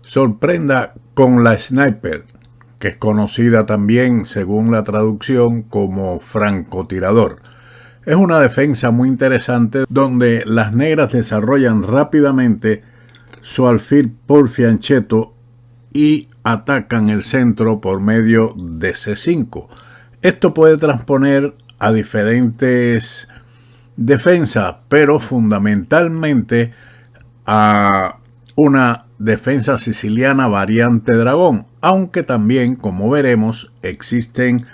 sorprenda con la sniper, que es conocida también, según la traducción, como francotirador. Es una defensa muy interesante donde las negras desarrollan rápidamente su alfil por fianchetto y atacan el centro por medio de C5. Esto puede transponer a diferentes defensas, pero fundamentalmente a una defensa siciliana variante dragón, aunque también, como veremos, existen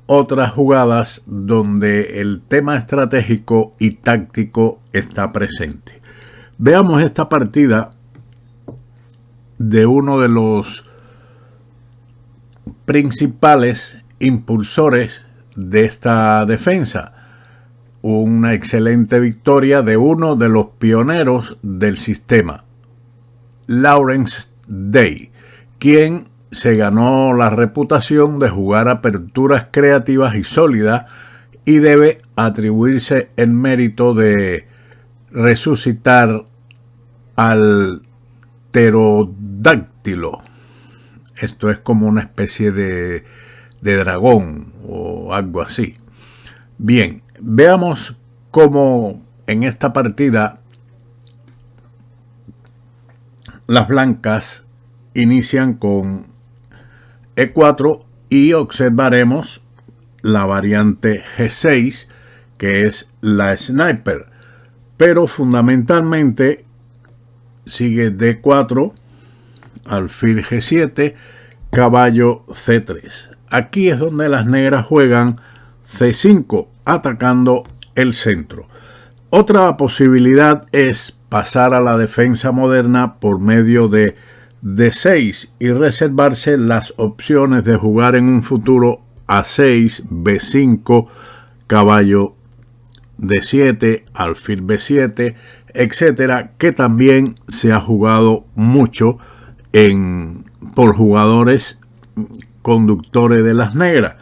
otras jugadas donde el tema estratégico y táctico está presente. Veamos esta partida de uno de los principales impulsores de esta defensa. Una excelente victoria de uno de los pioneros del sistema, Lawrence Day, quien se ganó la reputación de jugar aperturas creativas y sólidas y debe atribuirse el mérito de resucitar al pterodáctilo. Esto es como una especie de dragón o algo así. Bien, veamos cómo en esta partida las blancas inician con E4 y observaremos la variante G6, que es la sniper, pero fundamentalmente sigue D4, alfil G7, caballo C3. Aquí es donde las negras juegan C5, atacando el centro. Otra posibilidad es pasar a la defensa moderna por medio de D6 y reservarse las opciones de jugar en un futuro A6, B5, caballo D7, alfil B7, etcétera, que también se ha jugado mucho por jugadores conductores de las negras.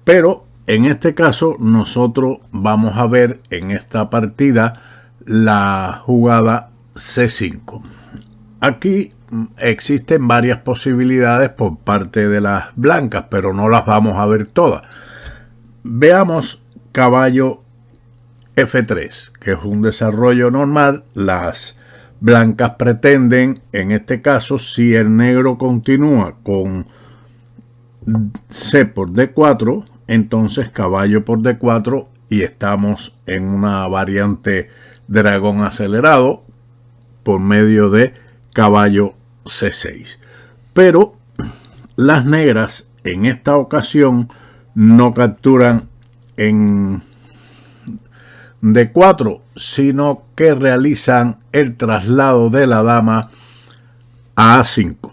Pero en este caso nosotros vamos a ver en esta partida la jugada C5. Aquí existen varias posibilidades por parte de las blancas, pero no las vamos a ver todas. Veamos caballo F3, que es un desarrollo normal. Las blancas pretenden, en este caso, si el negro continúa con C por D4, entonces caballo por D4 y estamos en una variante dragón acelerado por medio de caballo C6. Pero las negras en esta ocasión no capturan en D4, sino que realizan el traslado de la dama a A5,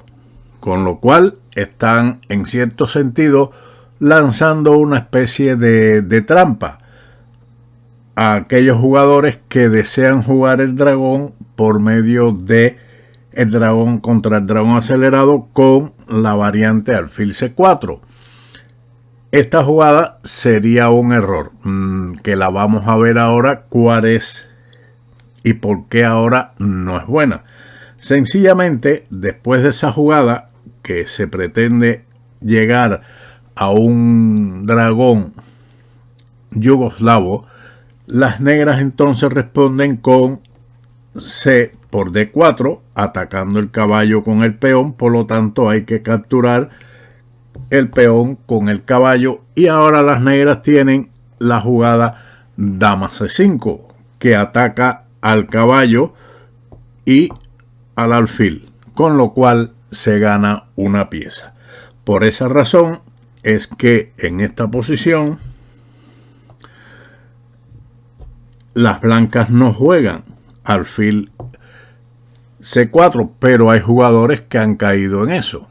con lo cual están en cierto sentido lanzando una especie de trampa a aquellos jugadores que desean jugar el dragón por medio de el dragón contra el dragón acelerado con la variante alfil C4. Esta jugada sería un error, que la vamos a ver ahora cuál es y por qué ahora no es buena. Sencillamente, después de esa jugada que se pretende llegar a un dragón yugoslavo, las negras entonces responden con C por D4, atacando el caballo con el peón. Por lo tanto, hay que capturar el peón con el caballo. Y ahora las negras tienen la jugada dama C5, que ataca al caballo y al alfil, con lo cual se gana una pieza. Por esa razón es que en esta posición las blancas no juegan alfil C4, pero hay jugadores que han caído en eso,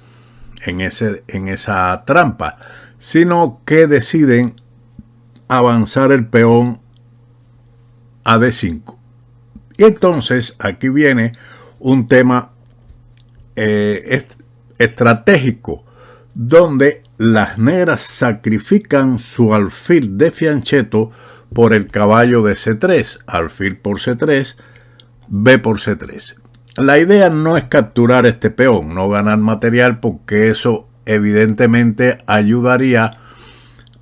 en esa trampa, sino que deciden avanzar el peón a D5. Y entonces aquí viene un tema estratégico, donde las negras sacrifican su alfil de fianchetto por el caballo de C3, alfil por C3, B por C3. La idea no es capturar este peón, no ganar material, porque eso evidentemente ayudaría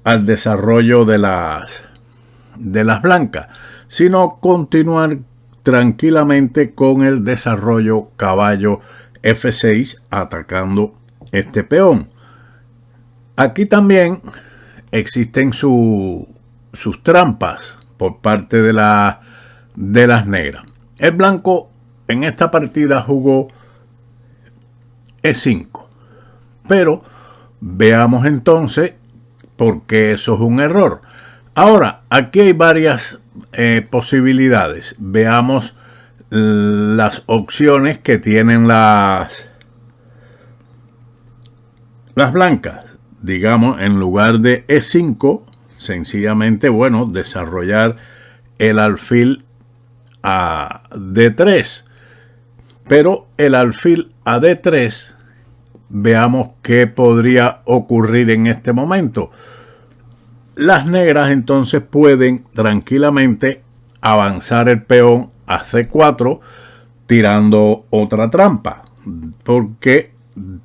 al desarrollo de las blancas, sino continuar tranquilamente con el desarrollo caballo F6 atacando este peón. Aquí también existen sus trampas por parte de las negras. El blanco en esta partida jugó E5, pero veamos entonces por qué eso es un error. Ahora, aquí hay varias posibilidades. Veamos las opciones que tienen las blancas. Digamos, en lugar de E5, sencillamente, bueno, desarrollar el alfil a D3. Pero el alfil a D3, veamos qué podría ocurrir en este momento. Las negras entonces pueden tranquilamente avanzar el peón a C4 tirando otra trampa, porque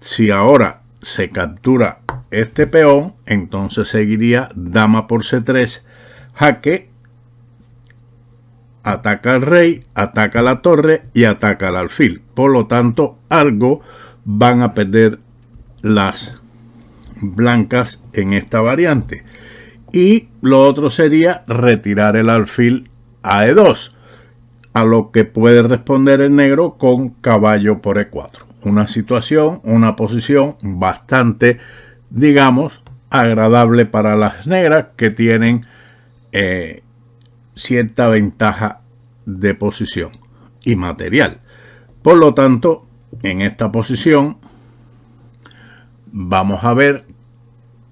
si ahora se captura este peón, entonces seguiría dama por C3, jaque, ataca al rey, ataca la torre y ataca al alfil. Por lo tanto, algo van a perder las blancas en esta variante. Y lo otro sería retirar el alfil a E2, a lo que puede responder el negro con caballo por E4. Una situación, una posición bastante, digamos, agradable para las negras, que tienen cierta ventaja de posición y material. Por lo tanto, en esta posición vamos a ver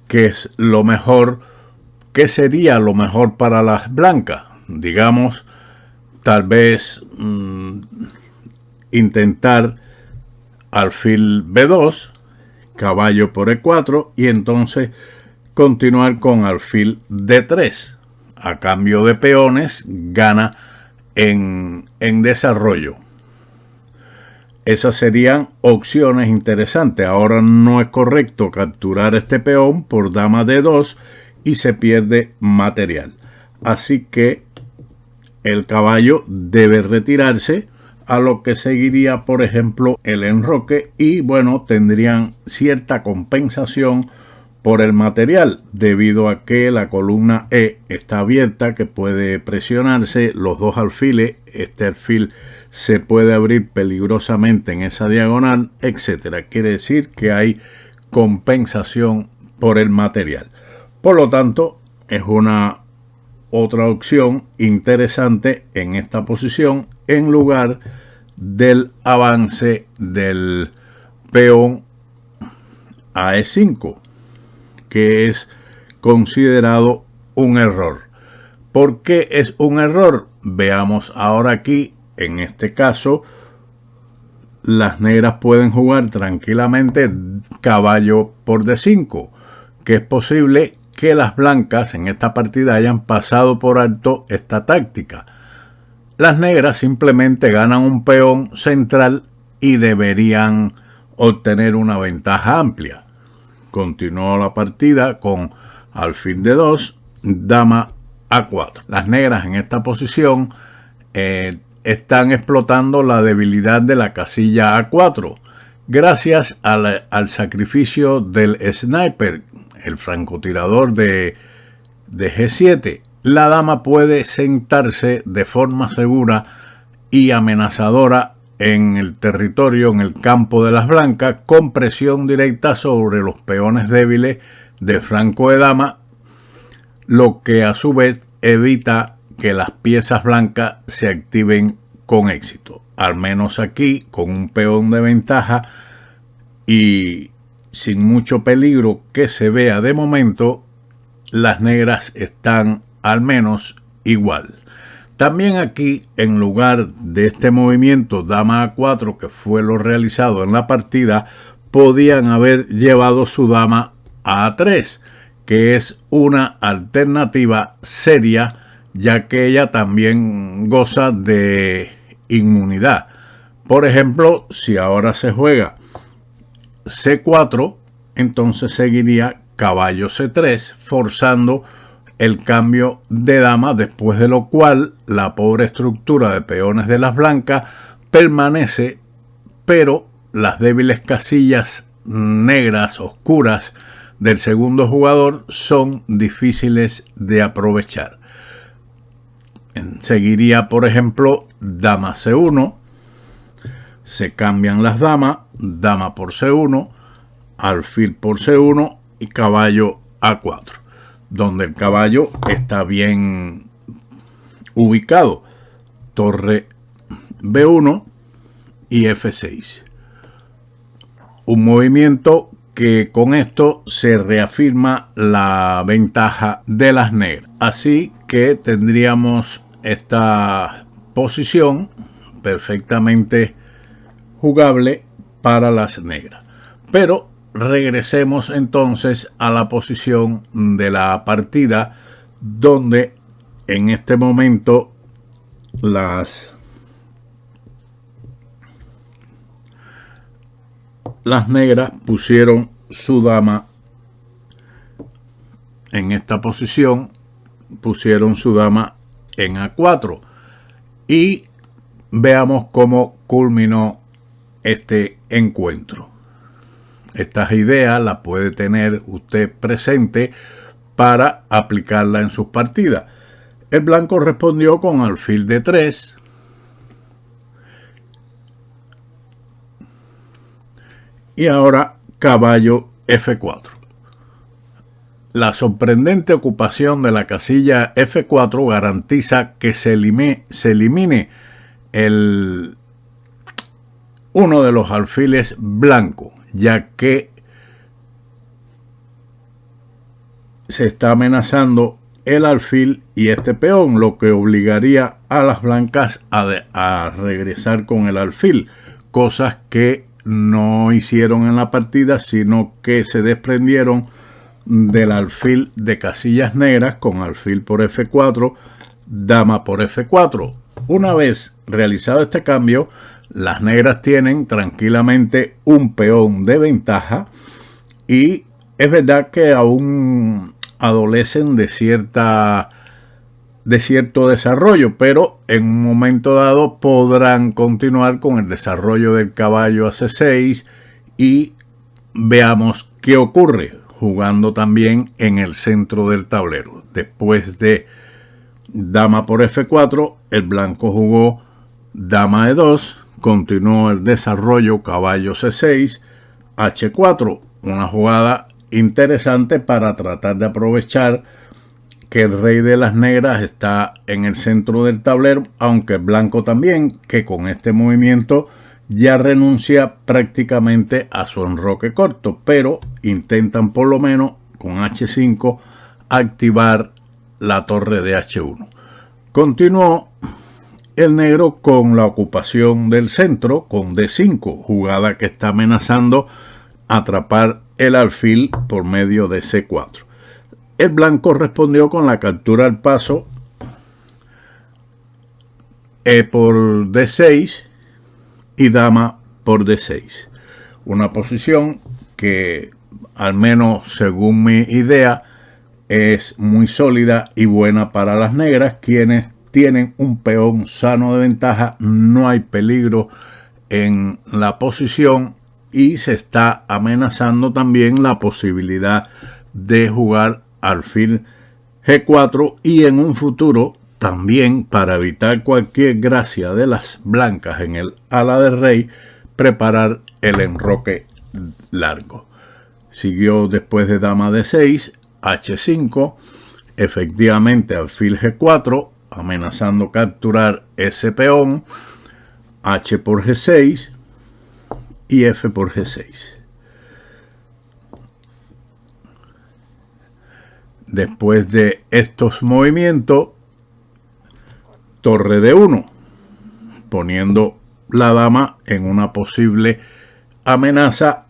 qué es lo mejor, qué sería lo mejor para las blancas. Digamos, tal vez intentar alfil B2, caballo por E4 y entonces continuar con alfil D3. A cambio de peones gana en desarrollo. Esas serían opciones interesantes. Ahora no es correcto capturar este peón por dama D2 y se pierde material. Así que el caballo debe retirarse, a lo que seguiría, por ejemplo, el enroque, y bueno, tendrían cierta compensación por el material, debido a que la columna E está abierta, que puede presionarse los dos alfiles, este alfil se puede abrir peligrosamente en esa diagonal, etcétera. Quiere decir que hay compensación por el material. Por lo tanto, es una otra opción interesante en esta posición, en lugar del avance del peón a E5, que es considerado un error. ¿Por qué es un error? Veamos ahora aquí. En este caso, las negras pueden jugar tranquilamente caballo por D5, que es posible que las blancas en esta partida hayan pasado por alto esta táctica. Las negras simplemente ganan un peón central y deberían obtener una ventaja amplia. Continuó la partida con alfil D2, dama A4. Las negras en esta posición están explotando la debilidad de la casilla A4 gracias al sacrificio del sniper, el francotirador de G7. La dama puede sentarse de forma segura y amenazadora en el territorio, en el campo de las blancas, con presión directa sobre los peones débiles de franco de dama, lo que a su vez evita que las piezas blancas se activen con éxito. Al menos aquí, con un peón de ventaja y sin mucho peligro que se vea de momento, las negras están al menos igual. También aquí, en lugar de este movimiento dama A4, que fue lo realizado en la partida, podían haber llevado su dama a A3, que es una alternativa seria, ya que ella también goza de inmunidad. Por ejemplo, si ahora se juega C4, entonces seguiría caballo C3, forzando el cambio de dama, después de lo cual la pobre estructura de peones de las blancas permanece, pero las débiles casillas negras oscuras del segundo jugador son difíciles de aprovechar. Seguiría, por ejemplo, dama C1, se cambian las damas, dama por C1, alfil por C1 y caballo A4, donde el caballo está bien ubicado, torre B1 y F6. Un movimiento que con esto se reafirma la ventaja de las negras. Así que tendríamos esta posición perfectamente jugable para las negras. Pero regresemos entonces a la posición de la partida, donde en este momento las negras pusieron su dama en esta posición, pusieron su dama en A4 y veamos cómo culminó este encuentro. Estas ideas las puede tener usted presente para aplicarla en sus partidas. El blanco respondió con alfil D3, y ahora caballo F4. La sorprendente ocupación de la casilla F4 garantiza que se elimine uno de los alfiles blancos, ya que se está amenazando el alfil y este peón, lo que obligaría a las blancas a regresar con el alfil, cosas que no hicieron en la partida, sino que se desprendieron del alfil de casillas negras con alfil por F4, dama por F4. Una vez realizado este cambio, las negras tienen tranquilamente un peón de ventaja y es verdad que aún adolecen de cierto desarrollo, pero en un momento dado podrán continuar con el desarrollo del caballo a C6 y veamos qué ocurre jugando también en el centro del tablero. Después de dama por F4, el blanco jugó dama E2, continuó el desarrollo caballo C6, H4, una jugada interesante para tratar de aprovechar que el rey de las negras está en el centro del tablero, aunque el blanco también, que con este movimiento ya renuncia prácticamente a su enroque corto, pero intentan por lo menos con H5 activar la torre de H1. Continuó el negro con la ocupación del centro con D5, jugada que está amenazando atrapar el alfil por medio de C4. El blanco respondió con la captura al paso E por D6 y dama por D6. Una posición que, al menos según mi idea, es muy sólida y buena para las negras, quienes tienen un peón sano de ventaja, no hay peligro en la posición y se está amenazando también la posibilidad de jugar alfil G4 y en un futuro también, para evitar cualquier gracia de las blancas en el ala del rey, preparar el enroque largo. Siguió después de dama D6, H5, efectivamente alfil G4, amenazando capturar ese peón, H por G6 y F por G6. Después de estos movimientos, torre D1, poniendo la dama en una posible amenaza,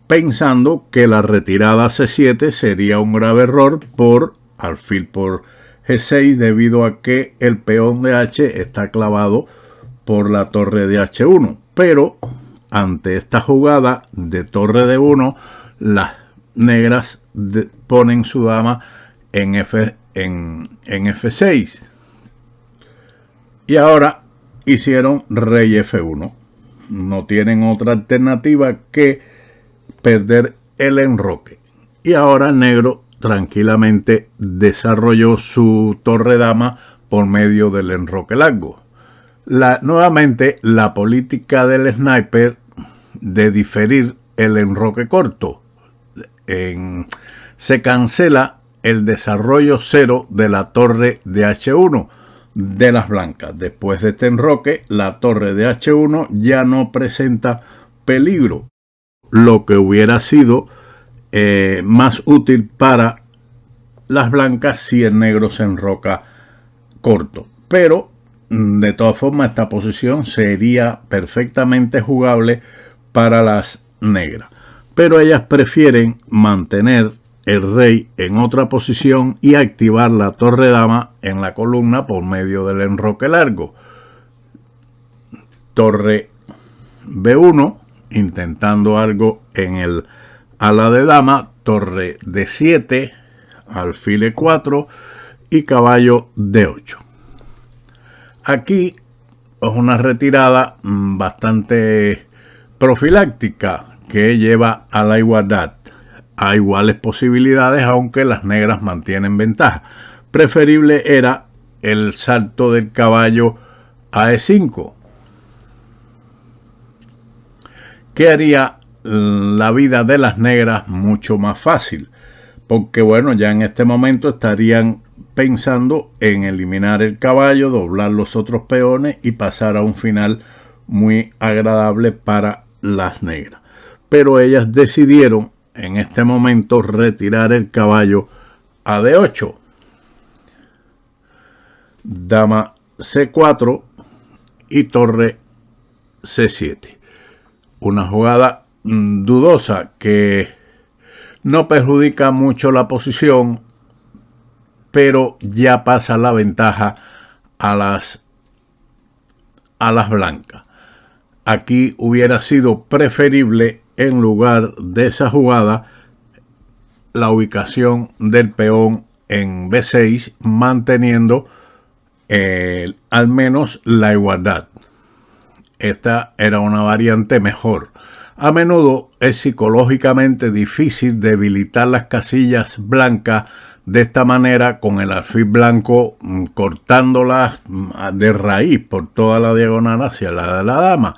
pensando que la retirada C7 sería un grave error por alfil por G6, debido a que el peón de H está clavado por la torre de H1. pero ante esta jugada de torre de 1, las negras ponen su dama en F6. Y ahora hicieron rey F1. No tienen otra alternativa que perder el enroque. Y ahora el negro tranquilamente desarrolló su torre dama por medio del enroque largo. Nuevamente, la política del sniper de diferir el enroque corto. Se cancela el desarrollo 0 de la torre de H1 de las blancas. Después de este enroque, la torre de H1 ya no presenta peligro, lo que hubiera sido más útil para las blancas si el negro se enroca corto. Pero de todas formas, esta posición sería perfectamente jugable para las negras. Pero ellas prefieren mantener el rey en otra posición y activar la torre dama en la columna por medio del enroque largo. Torre B1, intentando algo en el ala de dama, torre D7, alfil E4 y caballo D8. Aquí es una retirada bastante profiláctica que lleva a la igualdad. A iguales posibilidades, aunque las negras mantienen ventaja. Preferible era el salto del caballo a E5, que haría la vida de las negras mucho más fácil, porque bueno, ya en este momento estarían pensando en eliminar el caballo, doblar los otros peones y pasar a un final muy agradable para las negras. Pero ellas decidieron en este momento retirar el caballo a D8, dama C4 y torre C7. Una jugada dudosa que no perjudica mucho la posición, pero ya pasa la ventaja a las blancas. Aquí hubiera sido preferible, en lugar de esa jugada, la ubicación del peón en B6, manteniendo al menos la igualdad. Esta era una variante mejor. A menudo es psicológicamente difícil debilitar las casillas blancas de esta manera, con el alfil blanco cortándolas de raíz por toda la diagonal hacia la de la dama.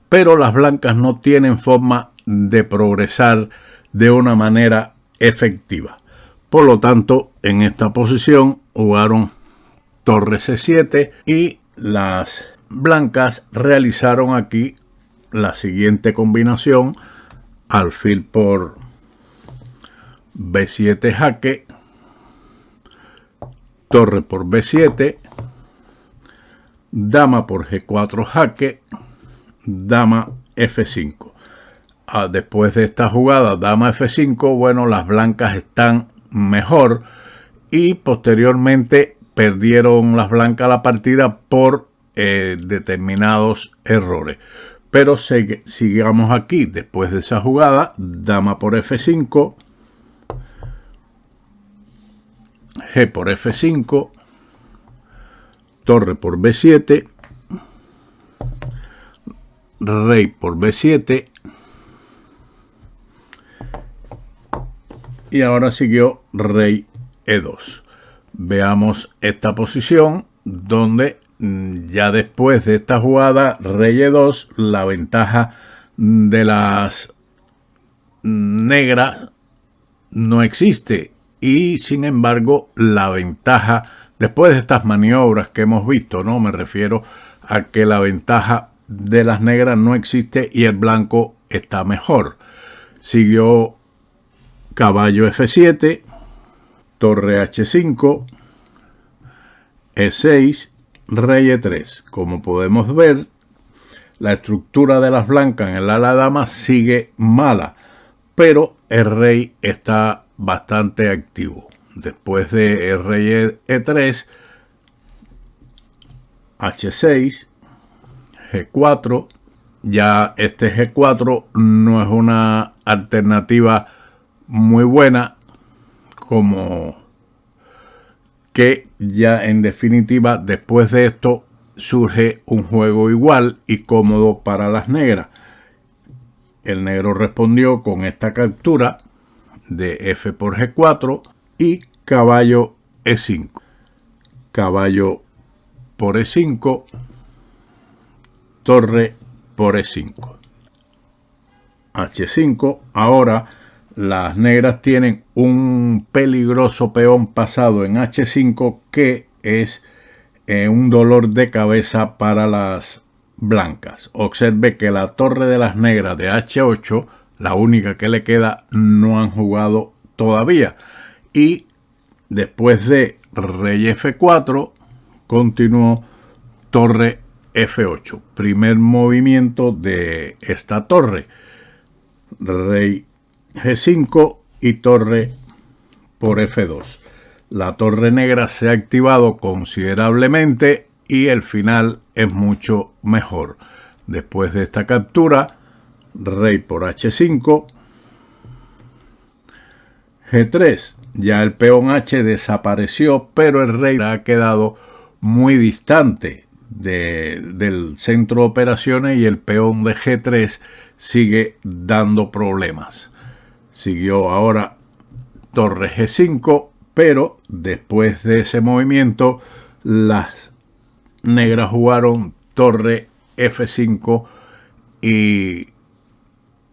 Pero las blancas no tienen forma de progresar de una manera efectiva. Por lo tanto, en esta posición jugaron torre C7 y las blancas realizaron aquí la siguiente combinación: alfil por B7 jaque, torre por B7, dama por G4 jaque, dama F5. Después de esta jugada, dama F5, bueno, las blancas están mejor y posteriormente perdieron las blancas la partida por determinados errores. Pero sigamos aquí. Después de esa jugada, dama por F5, G por F5, torre por B7, rey por B7, y ahora siguió rey E2. Veamos esta posición donde ya después de esta jugada rey E2, la ventaja de las negras no existe, y sin embargo la ventaja después de estas maniobras que hemos visto, no me refiero a que la ventaja de las negras no existe y el blanco está mejor. Siguió caballo F7, torre H5, E6, rey E3. Como podemos ver, la estructura de las blancas en el ala dama sigue mala, pero el rey está bastante activo. Después de el rey E3, H6, G4, ya este G4 no es una alternativa muy buena, como que ya en definitiva después de esto surge un juego igual y cómodo para las negras. El negro respondió con esta captura de F por G4 y caballo E5. Caballo por E5, torre por E5. H5. Ahora las negras tienen un peligroso peón pasado en H5 que es un dolor de cabeza para las blancas. Observe que la torre de las negras de H8, la única que le queda, no han jugado todavía. Y después de rey F4, continuó torre F8. Primer movimiento de esta torre. Rey G5 y torre por F2. La torre negra se ha activado considerablemente y el final es mucho mejor. Después de esta captura, rey por H5, G3. Ya el peón H desapareció, pero el rey ha quedado muy distante del centro de operaciones y el peón de G3 sigue dando problemas. Siguió ahora torre G5, pero después de ese movimiento las negras jugaron torre F5 y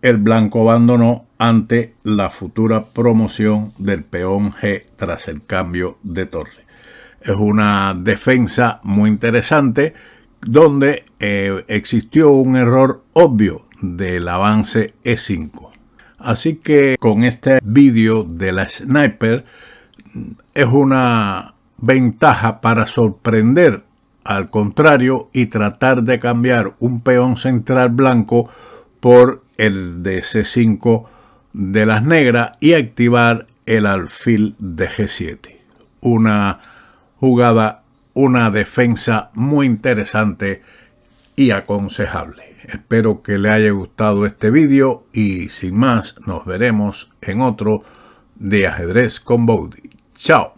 el blanco abandonó ante la futura promoción del peón G tras el cambio de torre. Es una defensa muy interesante donde existió un error obvio del avance E5. Así que con este vídeo de la sniper es una ventaja para sorprender al contrario y tratar de cambiar un peón central blanco por el de C5 de las negras y activar el alfil de G7. Una jugada, una defensa muy interesante y aconsejable. Espero que le haya gustado este vídeo y sin más nos veremos en otro de Ajedrez con Boudy. Chao.